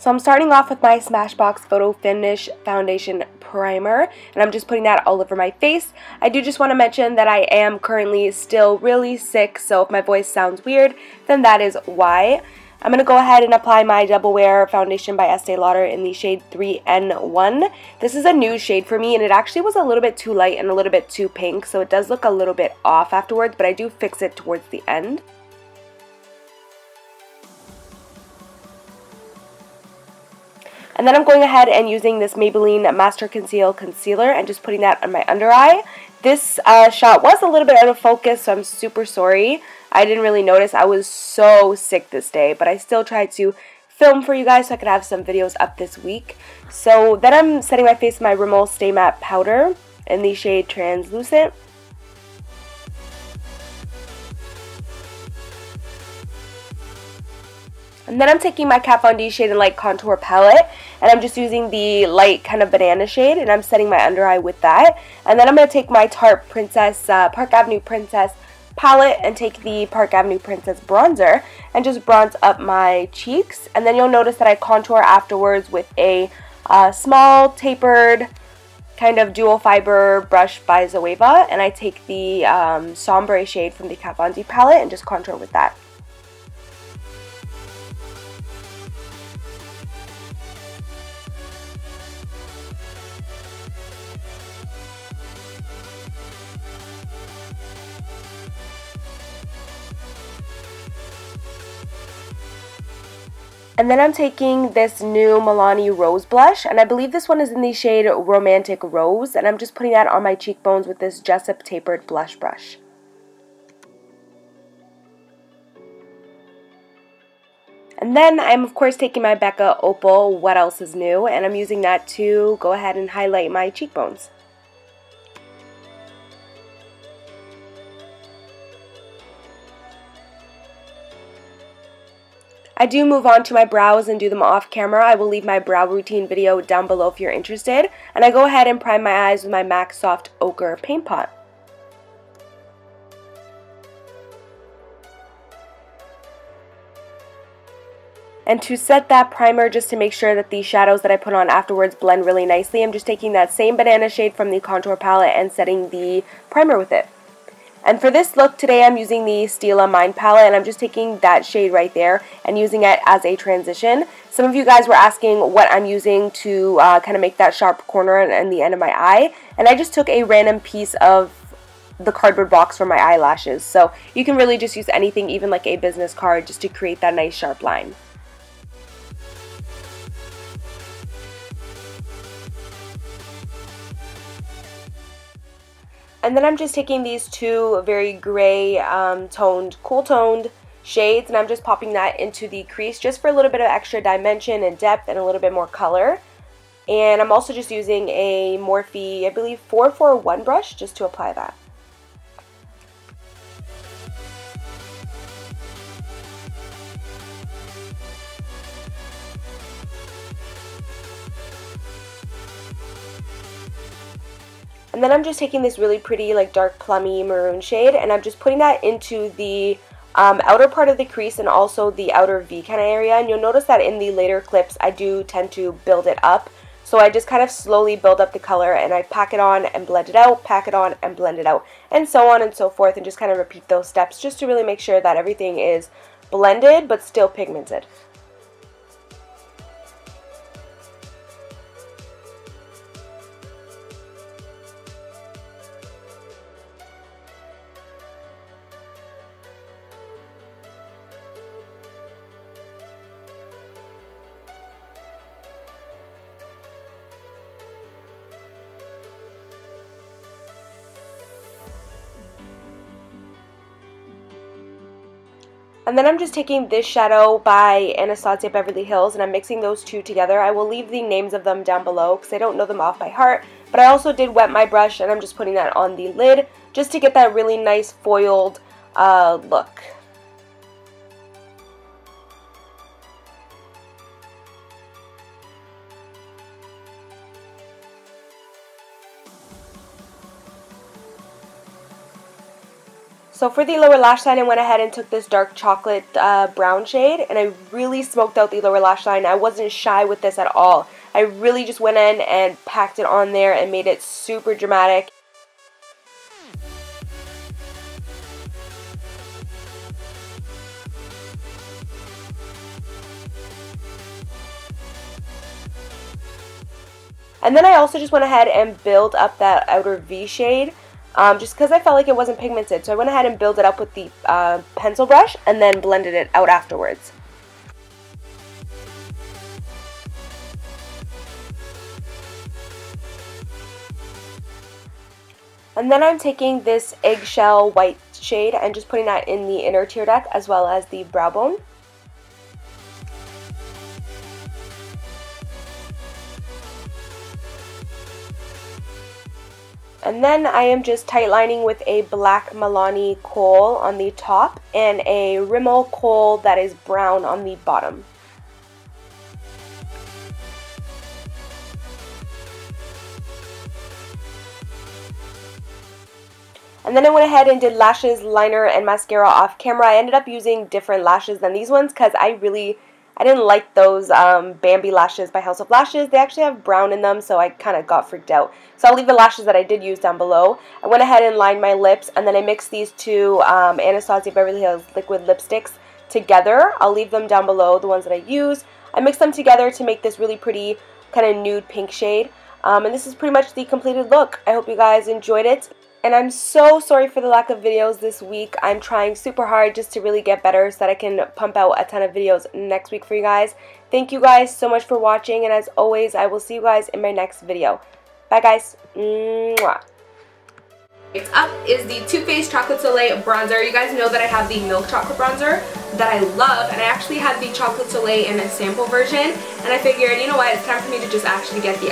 So I'm starting off with my Smashbox Photo Finish Foundation Primer, and I'm just putting that all over my face. I do just want to mention that I am currently still really sick, so if my voice sounds weird, then that is why. I'm going to go ahead and apply my Double Wear Foundation by Estee Lauder in the shade 3N1. This is a new shade for me, and it actually was a little bit too light and a little bit too pink, so it does look a little bit off afterwards, but I do fix it towards the end. And then I'm going ahead and using this Maybelline Master Conceal Concealer and just putting that on my under eye. This shot was a little bit out of focus, so I'm super sorry. I didn't really notice. I was so sick this day, but I still tried to film for you guys so I could have some videos up this week. So then I'm setting my face with my Rimmel Stay Matte Powder in the shade Translucent. And then I'm taking my Kat Von D Shade and Light Contour Palette, and I'm just using the light kind of banana shade, and I'm setting my under eye with that. And then I'm going to take my Tarte Park Avenue Princess palette and take the Park Avenue Princess bronzer and just bronze up my cheeks. And then you'll notice that I contour afterwards with a small tapered kind of dual fiber brush by Zoeva, and I take the Sombre shade from the Kat Von D palette and just contour with that. And then I'm taking this new Milani Rose Blush, and I believe this one is in the shade Romantic Rose, and I'm just putting that on my cheekbones with this Jessup Tapered Blush Brush. And then I'm of course taking my Becca Opal What Else Is New, and I'm using that to go ahead and highlight my cheekbones. I do move on to my brows and do them off camera. I will leave my brow routine video down below if you're interested. And I go ahead and prime my eyes with my MAC Soft Ochre Paint Pot. And to set that primer, just to make sure that the shadows that I put on afterwards blend really nicely, I'm just taking that same banana shade from the contour palette and setting the primer with it. And for this look today, I'm using the Stila Mind Palette, and I'm just taking that shade right there and using it as a transition. Some of you guys were asking what I'm using to kind of make that sharp corner and the end of my eye, and I just took a random piece of the cardboard box for my eyelashes. So you can really just use anything, even like a business card, just to create that nice sharp line. And then I'm just taking these two very gray cool toned shades, and I'm just popping that into the crease just for a little bit of extra dimension and depth and a little bit more color. And I'm also just using a Morphe, I believe 441 brush just to apply that. And then I'm just taking this really pretty like dark plummy maroon shade, and I'm just putting that into the outer part of the crease and also the outer V kind of area. And you'll notice that in the later clips I do tend to build it up. So I just kind of slowly build up the color, and I pack it on and blend it out, pack it on and blend it out, and so on and so forth, and just kind of repeat those steps just to really make sure that everything is blended but still pigmented. And then I'm just taking this shadow by Anastasia Beverly Hills, and I'm mixing those two together. I will leave the names of them down below because I don't know them off by heart. But I also did wet my brush, and I'm just putting that on the lid just to get that really nice foiled look. So for the lower lash line, I went ahead and took this dark chocolate brown shade, and I really smoked out the lower lash line. I wasn't shy with this at all. I really just went in and packed it on there and made it super dramatic. And then I also just went ahead and built up that outer V shade, just because I felt like it wasn't pigmented. So I went ahead and built it up with the pencil brush and then blended it out afterwards. And then I'm taking this eggshell white shade and just putting that in the inner tear duct as well as the brow bone. And then I am just tightlining with a black Milani Kohl on the top and a Rimmel Kohl that is brown on the bottom. And then I went ahead and did lashes, liner, and mascara off camera. I ended up using different lashes than these ones because I didn't like those Bambi lashes by House of Lashes. They actually have brown in them, so I kind of got freaked out. So I'll leave the lashes that I did use down below. I went ahead and lined my lips, and then I mixed these two Anastasia Beverly Hills liquid lipsticks together. I'll leave them down below, the ones that I use. I mixed them together to make this really pretty kind of nude pink shade. And this is pretty much the completed look. I hope you guys enjoyed it. And I'm so sorry for the lack of videos this week. I'm trying super hard just to really get better so that I can pump out a ton of videos next week for you guys. Thank you guys so much for watching, and as always, I will see you guys in my next video. Bye guys. Mwah. Next up is the Too Faced Chocolate Soleil bronzer. You guys know that I have the milk chocolate bronzer that I love, and I actually had the Chocolate Soleil in a sample version, and I figured, you know what, it's time for me to just actually get the